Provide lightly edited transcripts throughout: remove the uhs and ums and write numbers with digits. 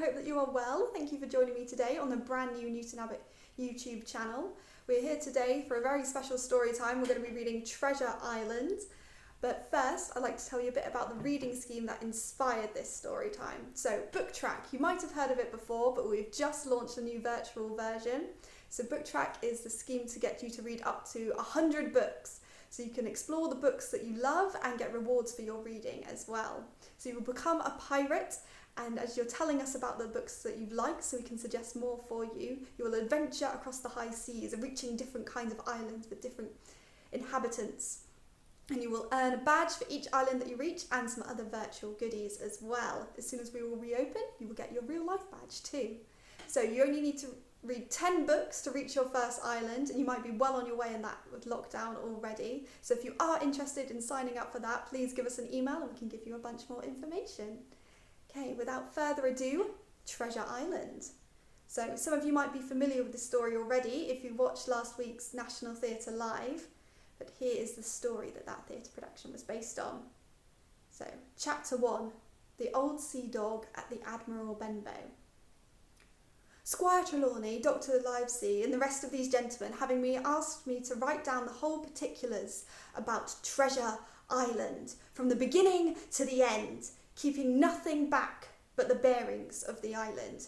hope that you are well. Thank you for joining me today on the brand new Newton Abbott YouTube channel. We're here today for a very special story time. We're going to be reading Treasure Island. But first, I'd like to tell you a bit about the reading scheme that inspired this story time. So, BookTrack, you might have heard of it before, but we've just launched a new virtual version. So BookTrack is the scheme to get you to read up to 100 books. So you can explore the books that you love and get rewards for your reading as well. So you will become a pirate, and as you're telling us about the books that you like, so we can suggest more for you, you will adventure across the high seas, reaching different kinds of islands with different inhabitants. And you will earn a badge for each island that you reach and some other virtual goodies as well. As soon as we will reopen, you will get your real life badge too. So you only need to read 10 books to reach your first island, and you might be well on your way in that with lockdown already. So if you are interested in signing up for that, please give us an email and we can give you a bunch more information. Okay, without further ado, Treasure Island. So some of you might be familiar with the story already if you watched last week's National Theatre Live, but here is the story that theatre production was based on. So, Chapter 1, The Old Sea Dog at the Admiral Benbow. Squire Trelawney, Dr. Livesey, and the rest of these gentlemen asked me to write down the whole particulars about Treasure Island, from the beginning to the end, keeping nothing back but the bearings of the island,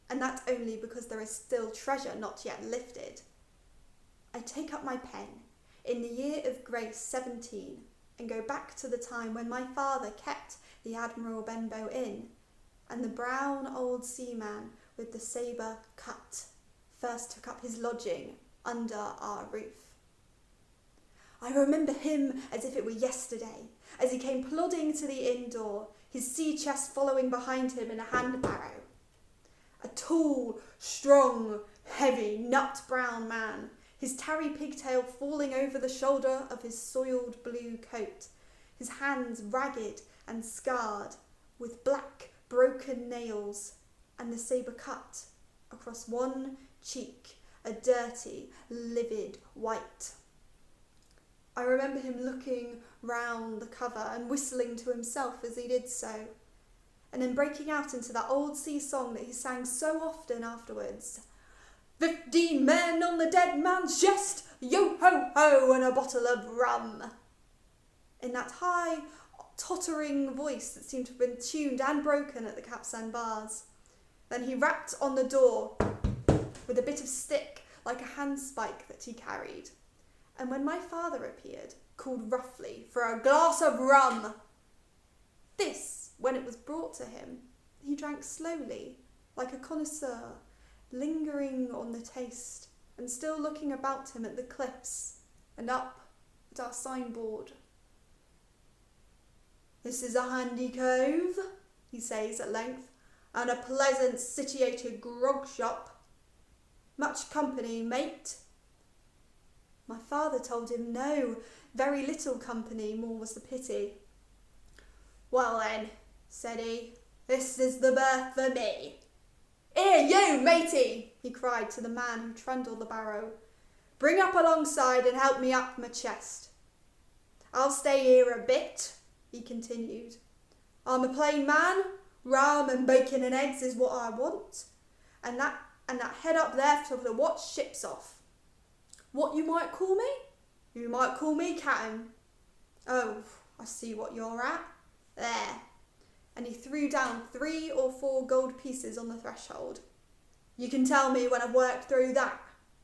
and that only because there is still treasure not yet lifted. I take up my pen, in the year of grace 17, and go back to the time when my father kept the Admiral Benbow Inn, and the brown old seaman with the sabre cut first took up his lodging under our roof. I remember him as if it were yesterday, as he came plodding to the inn door, his sea chest following behind him in a hand barrow. A tall, strong, heavy, nut brown man, his tarry pigtail falling over the shoulder of his soiled blue coat, his hands ragged and scarred, with black, broken nails, and the sabre cut across one cheek, a dirty, livid white. I remember him looking round the cover and whistling to himself as he did so, and then breaking out into that old sea song that he sang so often afterwards. 15 men on the dead man's chest, yo-ho-ho, and a bottle of rum. In that high, tottering voice that seemed to have been tuned and broken at the capstan bars. Then he rapped on the door with a bit of stick like a handspike that he carried. And when my father appeared, called roughly for a glass of rum. This, when it was brought to him, he drank slowly, like a connoisseur, lingering on the taste and still looking about him at the cliffs and up at our signboard. This is a handy cove, he says at length, and a pleasant situated grog shop. Much company, mate? My father told him no, very little company, more was the pity. Well then, said he, this is the berth for me. Here you, matey, he cried to the man who trundled the barrow. Bring up alongside and help me up my chest. I'll stay here a bit, he continued. I'm a plain man. Rum and bacon and eggs is what I want. And that head up there for the watch ships off. What you might call me? You might call me Captain. Oh, I see what you're at. There. And he threw down 3 or 4 gold pieces on the threshold. You can tell me when I've worked through that,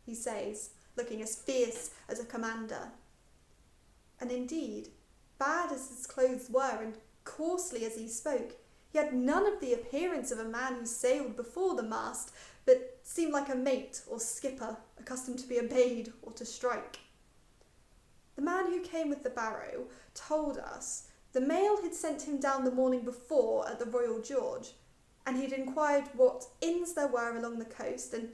he says, looking as fierce as a commander. And indeed, bad as his clothes were and coarsely as he spoke, he had none of the appearance of a man who sailed before the mast, but seemed like a mate or skipper, accustomed to be obeyed or to strike. The man who came with the barrow told us the mail had sent him down the morning before at the Royal George, and he'd inquired what inns there were along the coast, and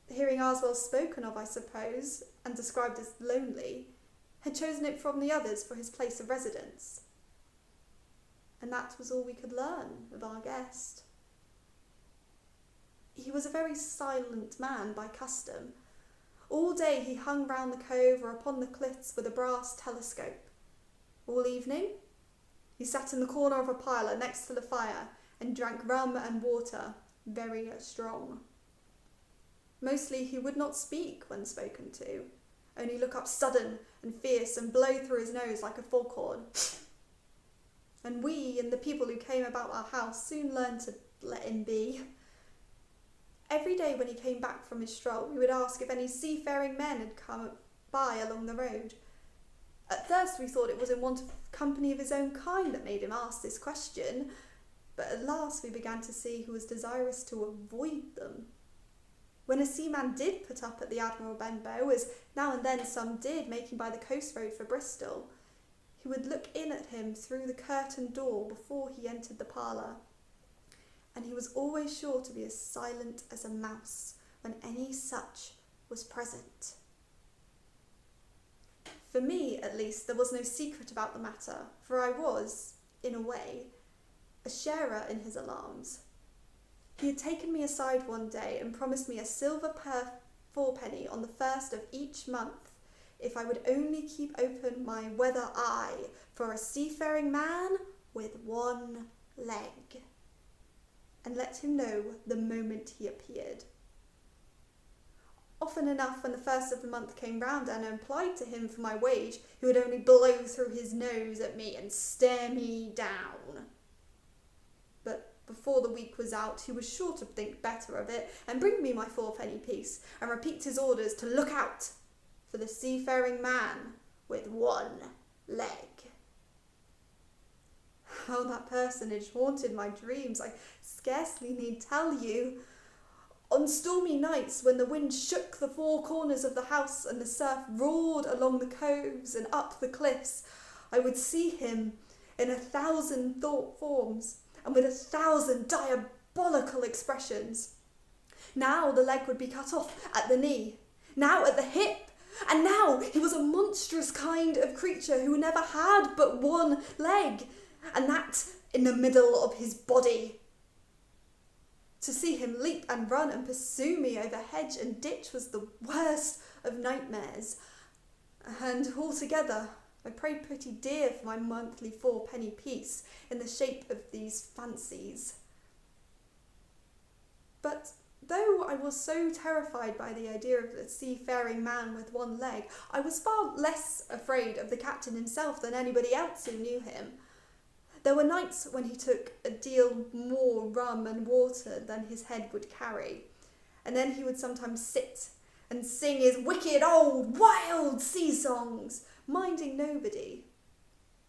hearing ours well spoken of, I suppose, and described as lonely, had chosen it from the others for his place of residence. And that was all we could learn of our guest. He was a very silent man by custom. All day he hung round the cove or upon the cliffs with a brass telescope. All evening he sat in the corner of a parlour next to the fire and drank rum and water, very strong. Mostly he would not speak when spoken to, only look up sudden and fierce and blow through his nose like a foghorn. And we and the people who came about our house soon learned to let him be. Every day when he came back from his stroll, we would ask if any seafaring men had come by along the road. At first we thought it was in want of company of his own kind that made him ask this question, but at last we began to see he was desirous to avoid them. When a seaman did put up at the Admiral Benbow, as now and then some did, making by the coast road for Bristol, he would look in at him through the curtained door before he entered the parlour, and he was always sure to be as silent as a mouse when any such was present. For me, at least, there was no secret about the matter, for I was, in a way, a sharer in his alarms. He had taken me aside one day and promised me a silver fourpenny on the 1st of each month if I would only keep open my weather eye for a seafaring man with one leg, and let him know the moment he appeared. Often enough, when the 1st of the month came round and I applied to him for my wage, he would only blow through his nose at me and stare me down. But before the week was out, he was sure to think better of it and bring me my fourpenny piece and repeat his orders to look out for the seafaring man with one leg. How that personage haunted my dreams, I scarcely need tell you. On stormy nights, when the wind shook the four corners of the house and the surf roared along the coves and up the cliffs, I would see him in 1,000 thought forms and with 1,000 diabolical expressions. Now the leg would be cut off at the knee, now at the hip, and now he was a monstrous kind of creature who never had but one leg, and that in the middle of his body. To see him leap and run and pursue me over hedge and ditch was the worst of nightmares, and altogether I prayed pretty dear for my monthly fourpenny piece in the shape of these fancies. But though I was so terrified by the idea of a seafaring man with one leg, I was far less afraid of the captain himself than anybody else who knew him. There were nights when he took a deal more rum and water than his head would carry, and then he would sometimes sit and sing his wicked old wild sea songs, minding nobody.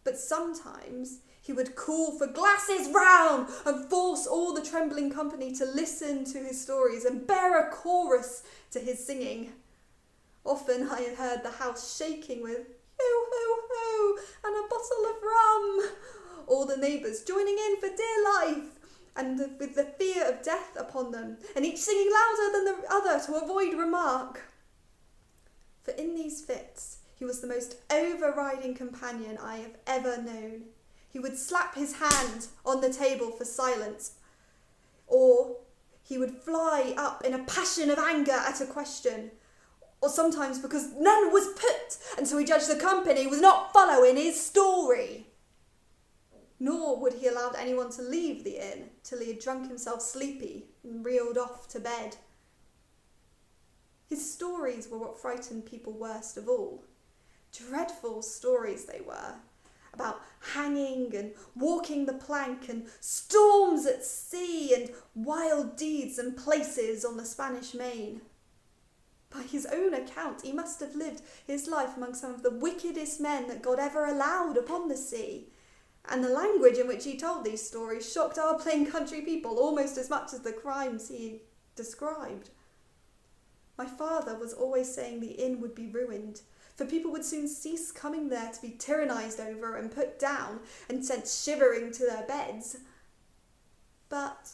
But sometimes he would call for glasses round and force all the trembling company to listen to his stories and bear a chorus to his singing. Often I had heard the house shaking with "Ho-ho-ho" and a bottle of rum, all the neighbours joining in for dear life, and with the fear of death upon them, and each singing louder than the other to avoid remark. For in these fits he was the most overriding companion I have ever known. He would slap his hand on the table for silence, or he would fly up in a passion of anger at a question, or sometimes because none was put, and so he judged the company was not following his story. Nor would he allow anyone to leave the inn till he had drunk himself sleepy and reeled off to bed. His stories were what frightened people worst of all. Dreadful stories they were, about hanging and walking the plank and storms at sea and wild deeds and places on the Spanish Main. By his own account, he must have lived his life among some of the wickedest men that God ever allowed upon the sea, and the language in which he told these stories shocked our plain country people almost as much as the crimes he described. My father was always saying the inn would be ruined, for people would soon cease coming there to be tyrannised over and put down and sent shivering to their beds. But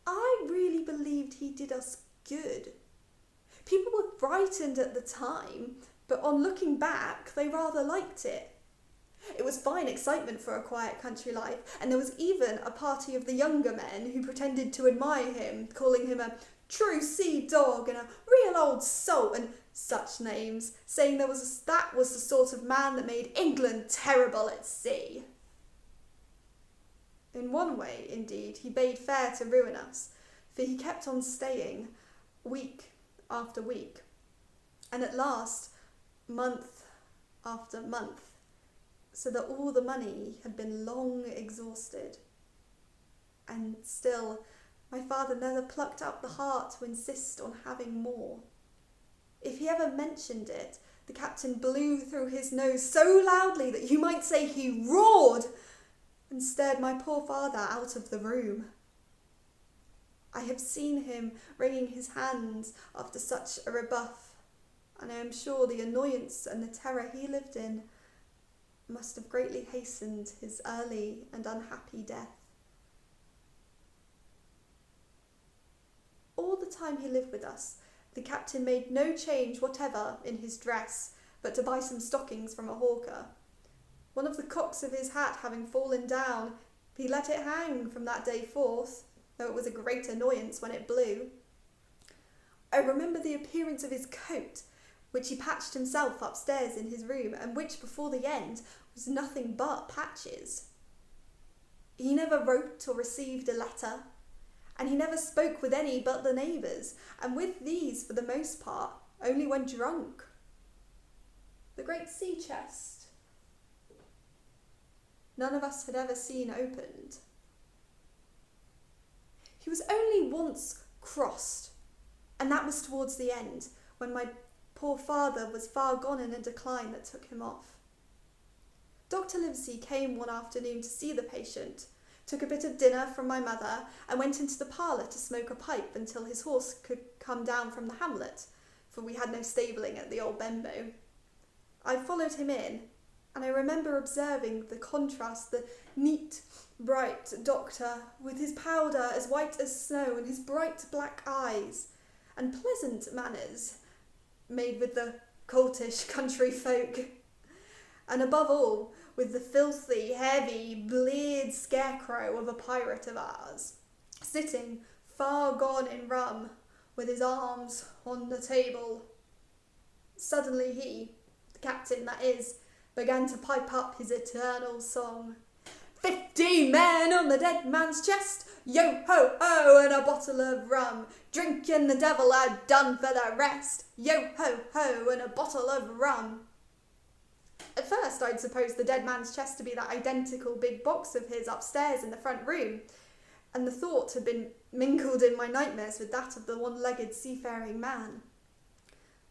I really believed he did us good. People were frightened at the time, but on looking back, they rather liked it. It was fine excitement for a quiet country life, and there was even a party of the younger men who pretended to admire him, calling him a true sea dog and a real old salt and such names, saying that was the sort of man that made England terrible at sea. In one way, indeed, he bade fair to ruin us, for he kept on staying week after week, and at last month after month, so that all the money had been long exhausted. And still, my father never plucked up the heart to insist on having more. If he ever mentioned it, the captain blew through his nose so loudly that you might say he roared, and stared my poor father out of the room. I have seen him wringing his hands after such a rebuff, and I am sure the annoyance and the terror he lived in must have greatly hastened his early and unhappy death. All the time he lived with us, the captain made no change whatever in his dress, but to buy some stockings from a hawker. One of the cocks of his hat having fallen down, he let it hang from that day forth, though it was a great annoyance when it blew. I remember the appearance of his coat, which he patched himself upstairs in his room, and which before the end was nothing but patches. He never wrote or received a letter, and he never spoke with any but the neighbours, and with these, for the most part, only when drunk. The great sea chest, none of us had ever seen opened. He was only once crossed, and that was towards the end, when my poor father was far gone in a decline that took him off. Dr. Livesey came one afternoon to see the patient, took a bit of dinner from my mother, and went into the parlour to smoke a pipe until his horse could come down from the hamlet, for we had no stabling at the old Benbow. I followed him in, and I remember observing the contrast, the neat, bright doctor, with his powder as white as snow, and his bright black eyes, and pleasant manners, made with the coltish country folk, and above all, with the filthy, heavy, bleared scarecrow of a pirate of ours, sitting far gone in rum, with his arms on the table. Suddenly he, the captain that is, began to pipe up his eternal song. 50 men on the dead man's chest, yo-ho-ho, and a bottle of rum. Drinking the devil had done for the rest, yo-ho-ho, and a bottle of rum. At first I'd supposed the dead man's chest to be that identical big box of his upstairs in the front room, and the thought had been mingled in my nightmares with that of the one-legged seafaring man.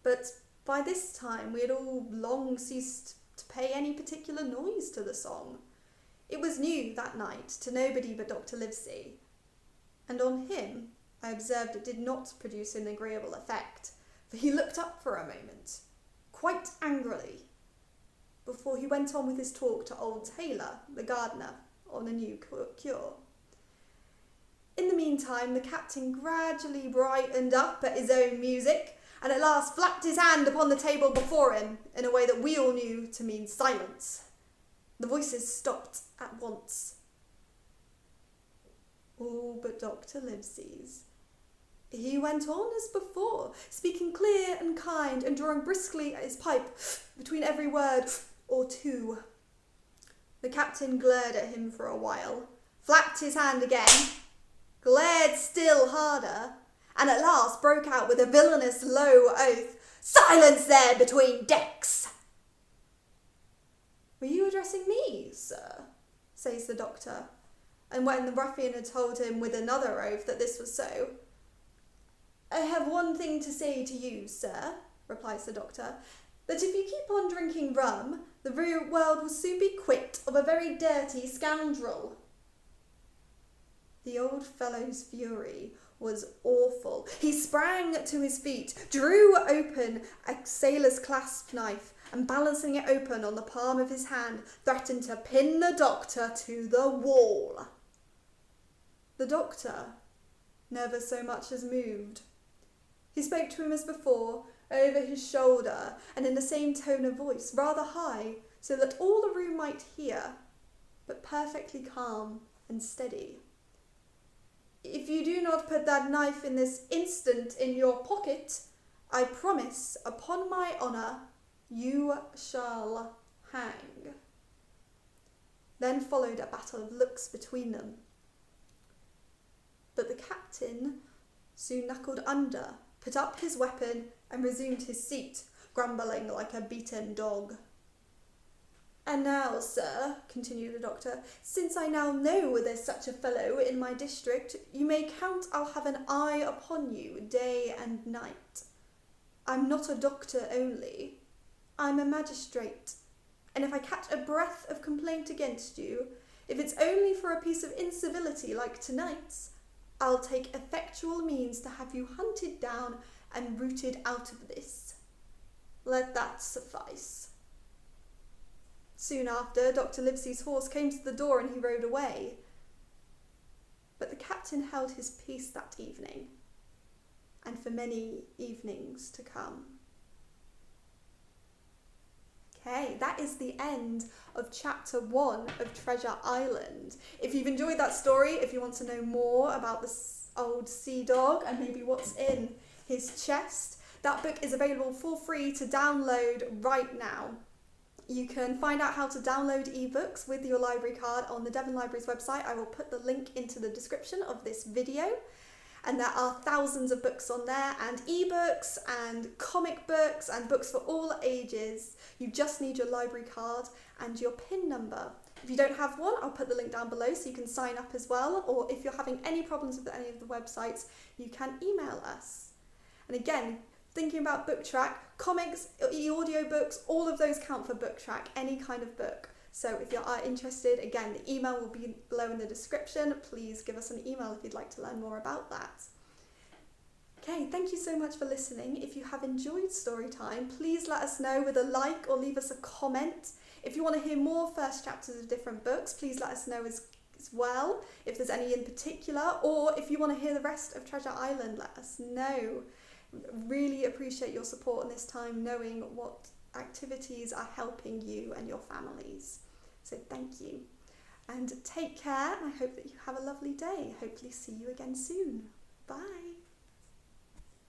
But by this time we had all long ceased to pay any particular noise to the song. It was new that night to nobody but Dr. Livesey, and on him I observed it did not produce an agreeable effect, for he looked up for a moment, quite angrily, before he went on with his talk to old Taylor, the gardener, on a new cure. In the meantime, the captain gradually brightened up at his own music, and at last flapped his hand upon the table before him in a way that we all knew to mean silence. The voices stopped at once. All but Dr. Livesey's. He went on as before, speaking clear and kind, and drawing briskly at his pipe between every word or two. The captain glared at him for a while, flapped his hand again, glared still harder, and at last broke out with a villainous low oath, "Silence there between decks!" "Were you addressing me, sir?" says the doctor, and when the ruffian had told him with another oath that this was so, "I have one thing to say to you, sir," replies the doctor, "that if you keep on drinking rum, the world will soon be quit of a very dirty scoundrel." The old fellow's fury was awful. He sprang to his feet, drew open a sailor's clasp knife, and balancing it open on the palm of his hand, threatened to pin the doctor to the wall. The doctor never so much as moved. He spoke to him as before, over his shoulder, and in the same tone of voice, rather high, so that all the room might hear, but perfectly calm and steady. "If you do not put that knife in this instant in your pocket, I promise, upon my honour, you shall hang." Then followed a battle of looks between them. But the captain Sue knuckled under, put up his weapon, and resumed his seat, grumbling like a beaten dog. "And now, sir," continued the doctor, "since I now know there's such a fellow in my district, you may count I'll have an eye upon you day and night. I'm not a doctor only, I'm a magistrate, and if I catch a breath of complaint against you, if it's only for a piece of incivility like tonight's, I'll take effectual means to have you hunted down and rooted out of this. Let that suffice." Soon after, Dr. Livesey's horse came to the door and he rode away. But the captain held his peace that evening, and for many evenings to come. Okay, that is the end of chapter 1 of Treasure Island. If you've enjoyed that story, if you want to know more about this old sea dog and maybe what's in his chest, that book is available for free to download right now. You can find out how to download eBooks with your library card on the Devon Libraries website. I will put the link into the description of this video. And there are thousands of books on there, and eBooks and comic books and books for all ages. You just need your library card and your PIN number. If you don't have one, I'll put the link down below so you can sign up as well. Or if you're having any problems with any of the websites, you can email us. And again, thinking about BookTrack, comics, eAudioBooks, all of those count for BookTrack, any kind of book. So if you are interested, again, the email will be below in the description. Please give us an email if you'd like to learn more about that. Okay, thank you so much for listening. If you have enjoyed Storytime, please let us know with a like or leave us a comment. If you want to hear more first chapters of different books, please let us know as well, if there's any in particular, or if you want to hear the rest of Treasure Island, let us know. Really appreciate your support in this time, knowing what activities are helping you and your families. So thank you. And take care, and I hope that you have a lovely day. Hopefully see you again soon. Bye.